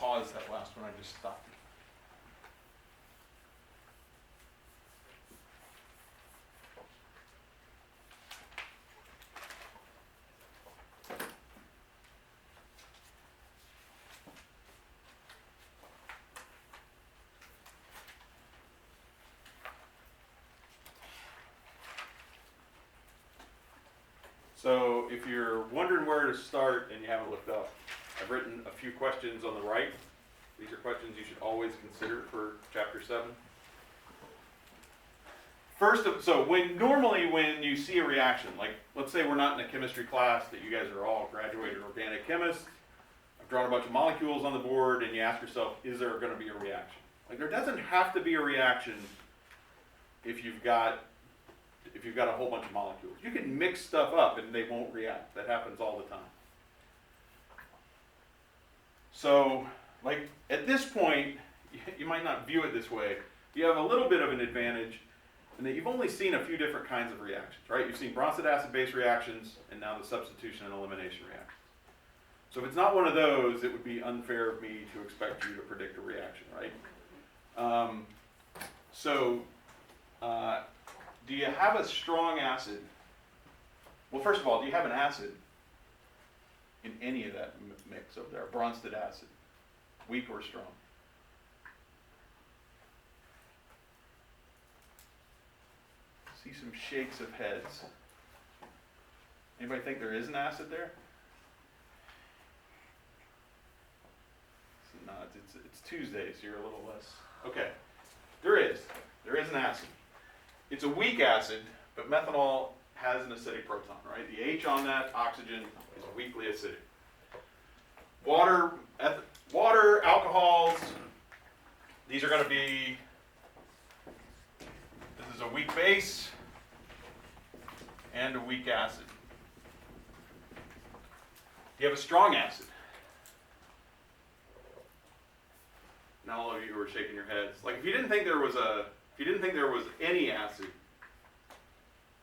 pause that last one I just stopped. So if you're wondering where to start and you haven't looked up, I've written a few questions on the right. These are questions you should always consider for chapter 7. First, so normally when you see a reaction, like let's say we're not in a chemistry class that you guys are all graduated organic chemists, I've drawn a bunch of molecules on the board and you ask yourself, is there going to be a reaction? Like there doesn't have to be a reaction if you've got a whole bunch of molecules. You can mix stuff up and they won't react. That happens all the time. So, like at this point, you might not view it this way. You have a little bit of an advantage in that you've only seen a few different kinds of reactions, right? You've seen Bronsted acid-base reactions and now the substitution and elimination reactions. So if it's not one of those, it would be unfair of me to expect you to predict a reaction, right? Do you have a strong acid? Well, first of all, do you have an acid in any of that mix over there? Bronsted acid, weak or strong? See some shakes of heads. Anybody think there is an acid there? It's not. It's Tuesday, so you're a little less. Okay, there is an acid. It's a weak acid, but methanol has an acidic proton, right? The H on that oxygen is weakly acidic. Water, alcohols, these are going to be, this is a weak base and a weak acid. You have a strong acid. Now all of you who are shaking your heads, like if you didn't think there was any acid,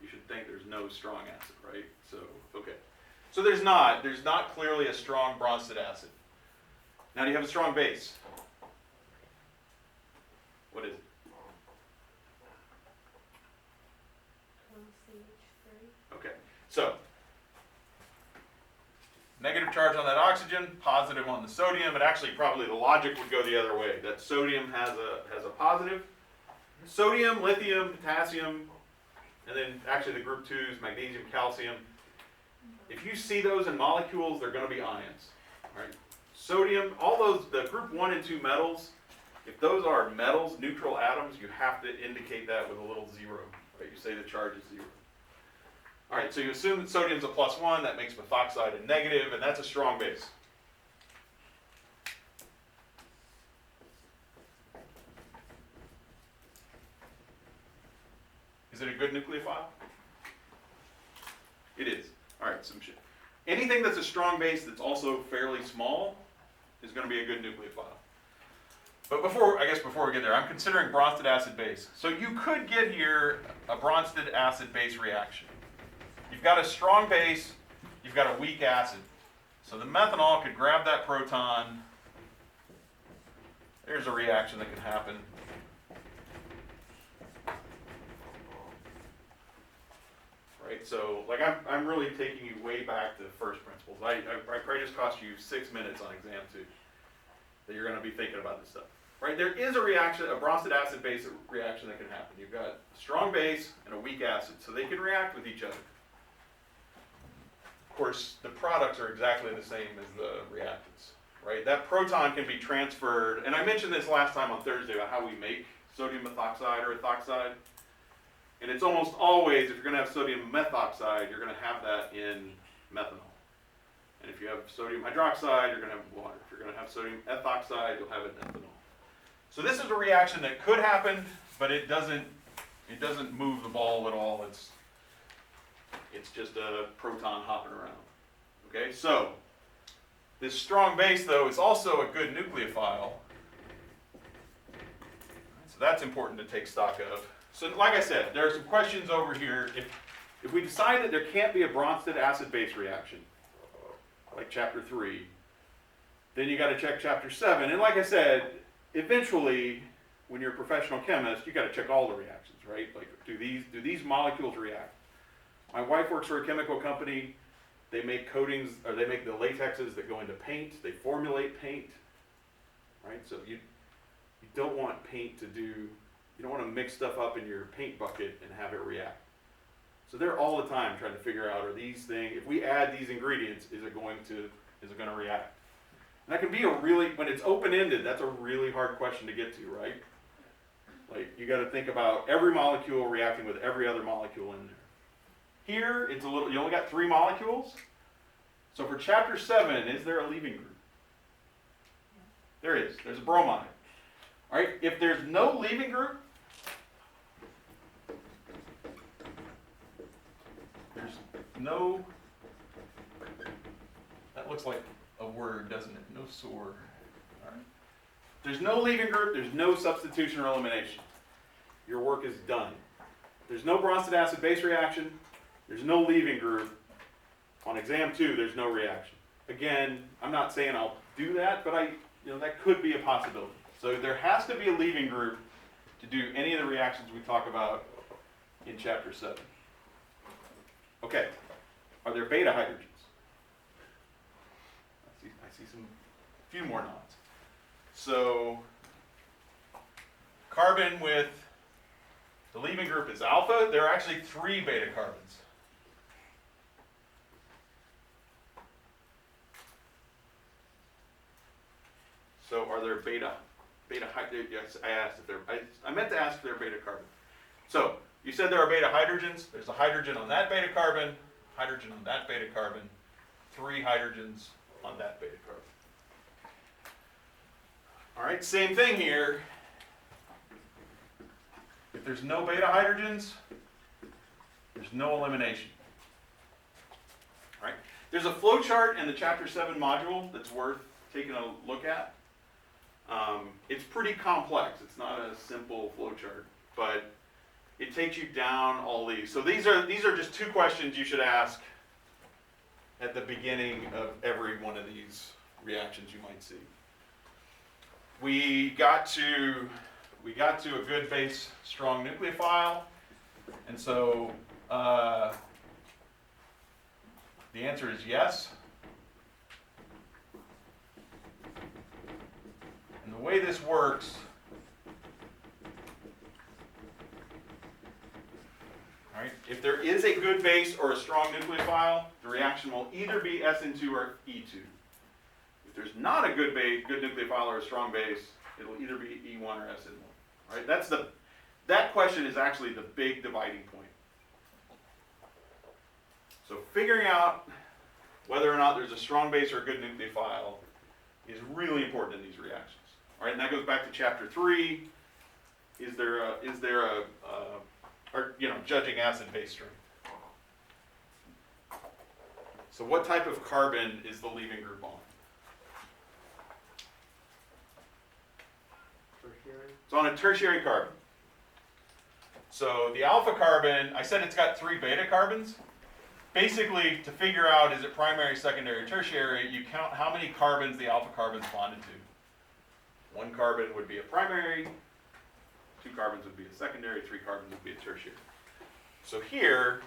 you should think there's no strong acid, right? So, okay. So there's not clearly a strong Bronsted acid. Now do you have a strong base? What is it? CH3. Okay. So, negative charge on that oxygen, positive on the sodium, and actually probably the logic would go the other way. That sodium has a positive. Sodium, lithium, potassium, and then actually the group 2s, magnesium, calcium. If you see those in molecules, they're going to be ions, right? Sodium, all those, the group 1 and 2 metals, if those are metals, neutral atoms, you have to indicate that with a little 0, right? You say the charge is 0. All right, so you assume that sodium's a +1, that makes methoxide a negative, and that's a strong base. Is it a good nucleophile? It is. All right, some shit. Anything that's a strong base that's also fairly small is going to be a good nucleophile. But before we get there, I'm considering Bronsted acid-base. So you could get here a Bronsted acid-base reaction. You've got a strong base, you've got a weak acid. So the methanol could grab that proton. There's a reaction that can happen. Right, so like I'm really taking you way back to first principles. I probably just cost you 6 minutes on exam 2 that you're going to be thinking about this stuff. Right, there is a reaction, a Bronsted acid-base reaction that can happen. You've got a strong base and a weak acid, so they can react with each other. Of course, the products are exactly the same as the reactants. Right, that proton can be transferred, and I mentioned this last time on Thursday about how we make sodium methoxide or ethoxide. And it's almost always, if you're going to have sodium methoxide, you're going to have that in methanol. And if you have sodium hydroxide, you're going to have water. If you're going to have sodium ethoxide, you'll have it in ethanol. So this is a reaction that could happen, but it doesn't move the ball at all. It's just a proton hopping around. Okay, so this strong base, though, is also a good nucleophile. So that's important to take stock of. So like I said, there are some questions over here. If we decide that there can't be a Bronsted acid-base reaction, like chapter 3, then you got to check chapter 7. And like I said, eventually, when you're a professional chemist, you got to check all the reactions, right? Like, do these molecules react? My wife works for a chemical company. They make coatings, or they make the latexes that go into paint. They formulate paint, right? So you don't want paint to do, you don't want to mix stuff up in your paint bucket and have it react. So they're all the time trying to figure out, are these things, if we add these ingredients, is it going to react? And that can be when it's open-ended, that's a really hard question to get to, right? Like, you got to think about every molecule reacting with every other molecule in there. Here, you only got 3 molecules. So for chapter 7, is there a leaving group? There is. There's a bromide. All right, if there's no leaving group, there's no, that looks like a word, doesn't it? No sore. All right. There's no leaving group, there's no substitution or elimination. Your work is done. There's no Bronsted acid-base reaction, there's no leaving group. On exam 2, there's no reaction. Again, I'm not saying I'll do that, but that could be a possibility. So there has to be a leaving group to do any of the reactions we talk about in chapter 7. Okay, are there beta hydrogens? I see a few more nods. So carbon with the leaving group is alpha. There are actually 3 beta carbons. So are there beta hydrogens? Yes, I meant to ask if they're beta carbon. So you said there are beta hydrogens. There's a hydrogen on that beta carbon, hydrogen on that beta carbon, 3 hydrogens on that beta carbon. All right, same thing here. If there's no beta hydrogens, there's no elimination. All right, there's a flow chart in the chapter 7 module that's worth taking a look at. It's pretty complex. It's not a simple flow chart, but it takes you down all these. So these are just 2 questions you should ask at the beginning of every one of these reactions you might see. We got to a good base strong nucleophile, and so the answer is yes. And the way this works, all right, if there is a good base or a strong nucleophile, the reaction will either be Sn2 or E2. If there's not a good nucleophile or a strong base, it'll either be E1 or Sn1. All right, that question is actually the big dividing point. So figuring out whether or not there's a strong base or a good nucleophile is really important in these reactions. All right, and that goes back to chapter 3. Is there judging acid-base strength. So what type of carbon is the leaving group on? Tertiary? It's on a tertiary carbon. So the alpha carbon, I said it's got 3 beta carbons. Basically, to figure out is it primary, secondary, tertiary, you count how many carbons the alpha carbon's bonded to. 1 carbon would be a primary, 2 carbons would be a secondary, 3 carbons would be a tertiary. So here,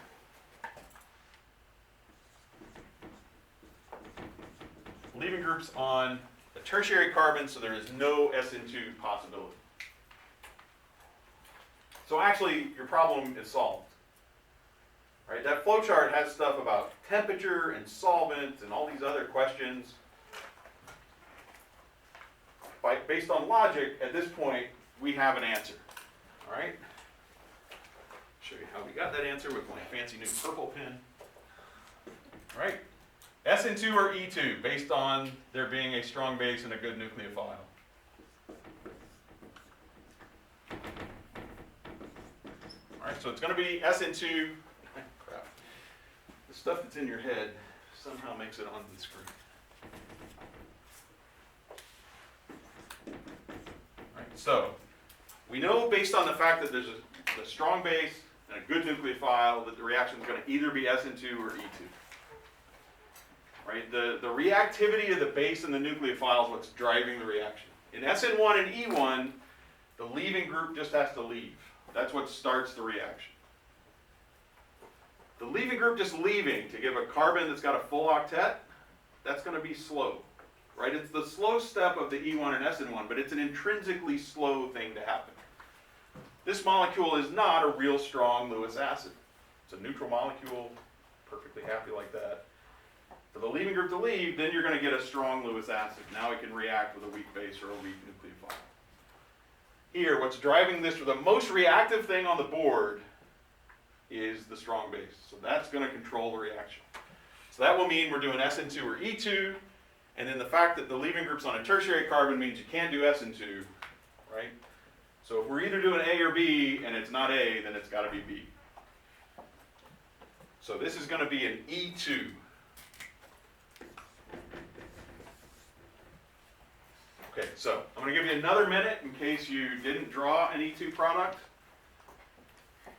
leaving groups on a tertiary carbon, so there is no Sn2 possibility. So actually, your problem is solved. Right? That flowchart has stuff about temperature and solvent and all these other questions. Based on logic, at this point, we have an answer. All right? Show you how we got that answer with my fancy new purple pen. All right? Sn2 or E2, based on there being a strong base and a good nucleophile. All right, so it's going to be Sn2. Crap. The stuff that's in your head somehow makes it onto the screen. All right, so we know based on the fact that there's a strong base and a good nucleophile that the reaction is going to either be Sn2 or E2. right? The reactivity of the base and the nucleophile is what's driving the reaction. In Sn1 and E1, the leaving group just has to leave. That's what starts the reaction. The leaving group just leaving to give a carbon that's got a full octet, that's going to be slow, right? It's the slow step of the E1 and Sn1, but it's an intrinsically slow thing to happen. This molecule is not a real strong Lewis acid. It's a neutral molecule, perfectly happy like that. For the leaving group to leave, then you're going to get a strong Lewis acid. Now it can react with a weak base or a weak nucleophile. Here, what's driving this, or the most reactive thing on the board, is the strong base. So that's going to control the reaction. So that will mean we're doing Sn2 or E2, and then the fact that the leaving group's on a tertiary carbon means you can't do Sn2, right? So if we're either doing A or B, and it's not A, then it's got to be B. So this is going to be an E2. Okay, so I'm going to give you another minute in case you didn't draw an E2 product.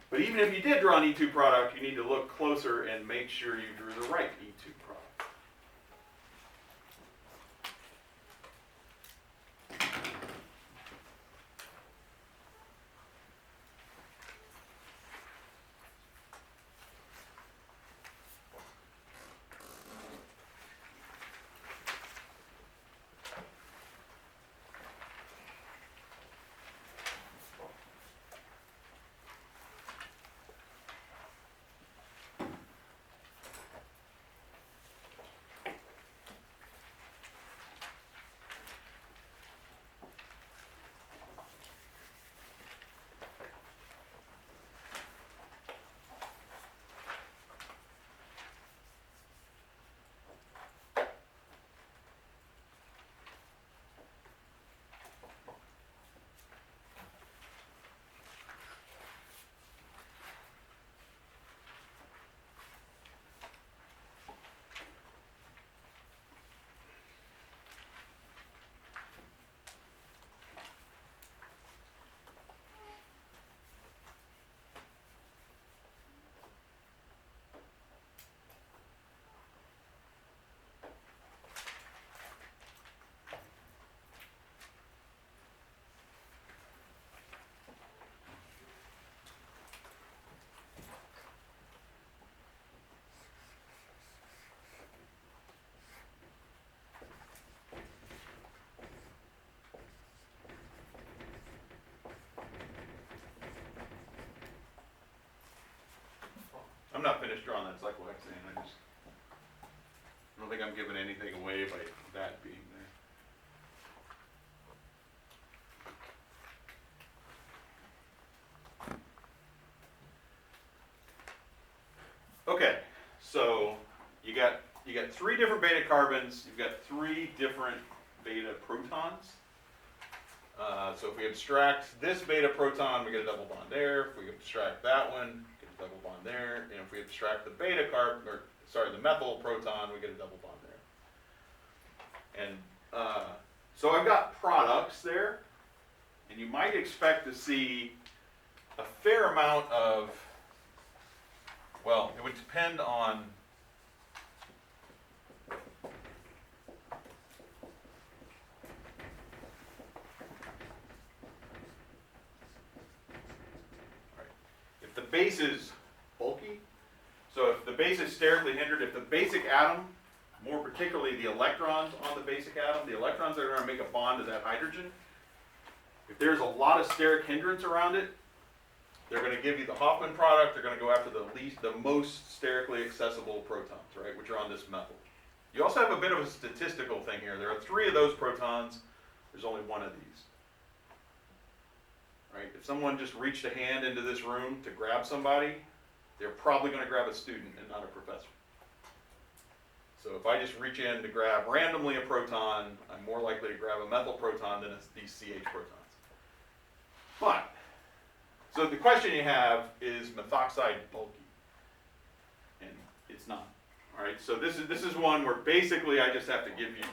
But even if you did draw an E2 product, you need to look closer and make sure you drew the right E2 product. I'm not finished drawing that cyclohexane. I don't think I'm giving anything away by that being there. Okay, so you got 3 different beta carbons. You've got 3 different beta protons. So if we abstract this beta proton, we get a double bond there. If we abstract that one, we get a double bond there. And if we abstract the beta carbon, the methyl proton, we get a double bond there. And so I've got products there, and you might expect to see a fair amount of, well, it would depend on if the base is bulky, so if the base is sterically hindered, if the basic atom, more particularly the electrons on the basic atom, the electrons that are going to make a bond to that hydrogen, if there's a lot of steric hindrance around it, they're going to give you the Hoffman product. They're going to go after the most sterically accessible protons, right, which are on this methyl. You also have a bit of a statistical thing here. There are 3 of those protons. There's only 1 of these. Right? If someone just reached a hand into this room to grab somebody, they're probably going to grab a student and not a professor. So if I just reach in to grab randomly a proton, I'm more likely to grab a methyl proton than these CH protons. But, so the question you have is methoxide bulky? And it's not. All right, so this is one where basically I just have to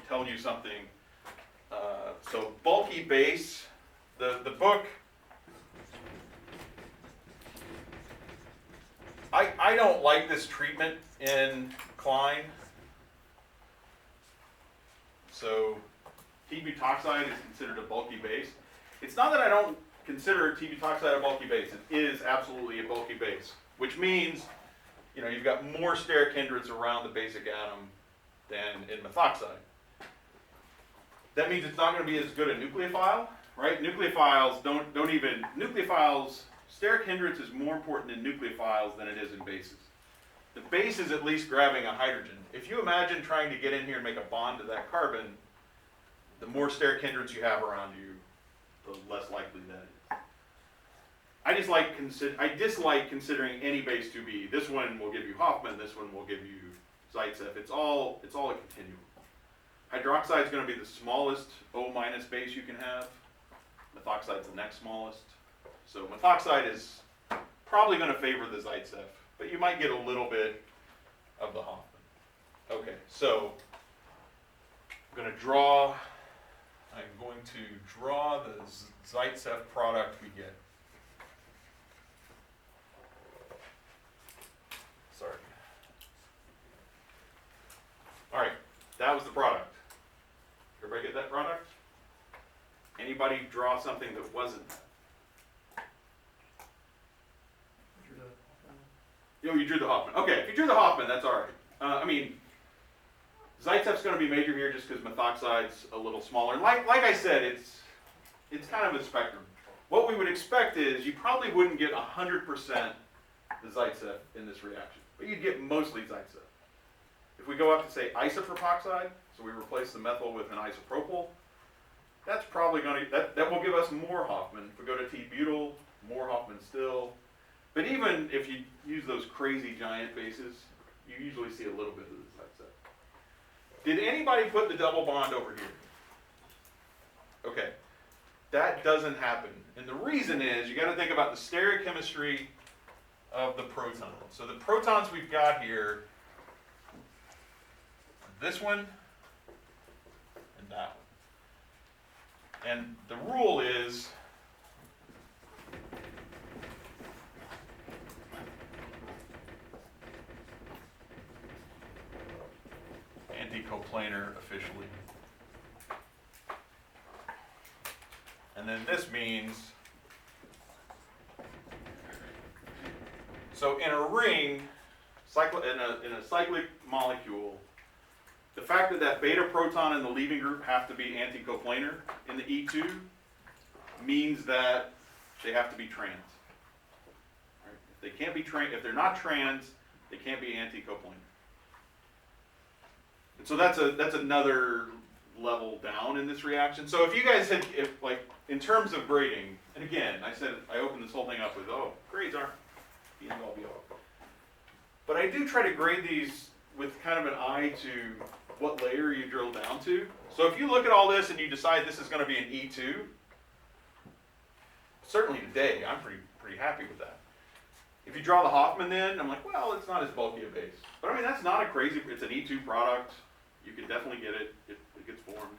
tell you something. So bulky base, the book, I don't like this treatment in Klein. So T-butoxide is considered a bulky base. It's not that I don't consider T-butoxide a bulky base. It is absolutely a bulky base, which means, you know, you've got more steric hindrance around the basic atom than in methoxide. That means it's not going to be as good a nucleophile, right? Nucleophiles nucleophiles, steric hindrance is more important in nucleophiles than it is in bases. The base is at least grabbing a hydrogen. If you imagine trying to get in here and make a bond to that carbon, the more steric hindrance you have around you, the less likely that is. I dislike considering any base to be. This one will give you Hofmann, this one will give you Zaitsev. It's all a continuum. Hydroxide is going to be the smallest O- base you can have. Methoxide is the next smallest. So methoxide is probably going to favor the Zaitsev, but you might get a little bit of the Hofmann. Okay, so I'm going to draw the Zaitsev product we get. Sorry. All right, that was the product. Everybody get that product? Anybody draw something that wasn't that? Oh, you drew the Hoffman. Okay, if you drew the Hoffman, that's all right. I mean, Zaitsev's going to be major here just because methoxide's a little smaller. And like I said, it's kind of a spectrum. What we would expect is you probably wouldn't get 100% the Zaitsev in this reaction, but you'd get mostly Zaitsev. If we go up to, say, isopropoxide, so we replace the methyl with an isopropyl, that's probably going to, that will give us more Hofmann. If we go to T-butyl, more Hofmann still. But even if you use those crazy giant bases, you usually see a little bit of the Zaitsev. Did anybody put the double bond over here? Okay, that doesn't happen. And the reason is, you got to think about the stereochemistry of the proton. So the protons we've got here, this one and that one. And the rule is, anticoplanar officially. And then this means, so in a ring, in a cyclic molecule, the fact that beta proton and the leaving group have to be anticoplanar in the E2 means that they have to be trans. Right? If they can't be if they're not trans, they can't be anticoplanar. And so that's another level down in this reaction. So if you guys had, in terms of grading, and again, I opened this whole thing up with, grades aren't the end all be all. But I do try to grade these with kind of an eye to what layer you drill down to. So if you look at all this and you decide this is going to be an E2, certainly today I'm pretty happy with that. If you draw the Hofmann then, I'm like, well, it's not as bulky a base. But I mean, that's not a crazy, it's an E2 product. You can definitely get it, it gets formed.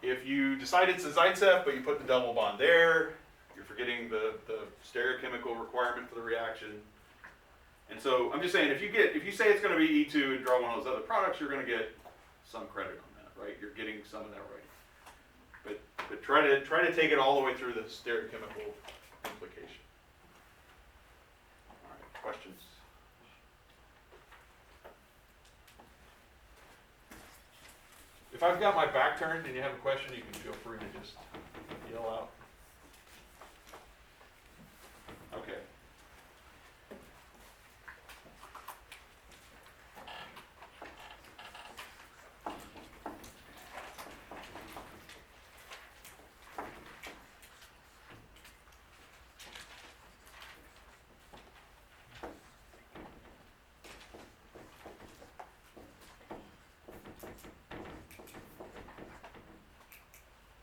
If you decide it's a Zaitsev, but you put the double bond there, you're forgetting the stereochemical requirement for the reaction. And so I'm just saying, if you say it's going to be E2 and draw one of those other products, you're going to get some credit on that, right? You're getting some of that right. But try to take it all the way through the stereochemical implication. All right, questions? If I've got my back turned and you have a question, you can feel free to just yell out. Okay.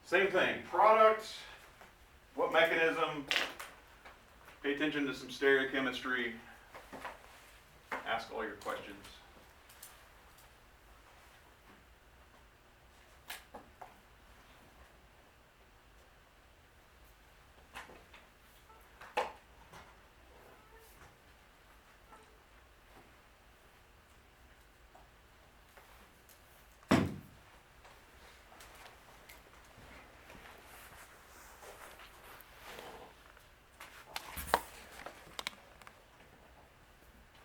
Same thing, product, what mechanism, pay attention to some stereochemistry, ask all your questions.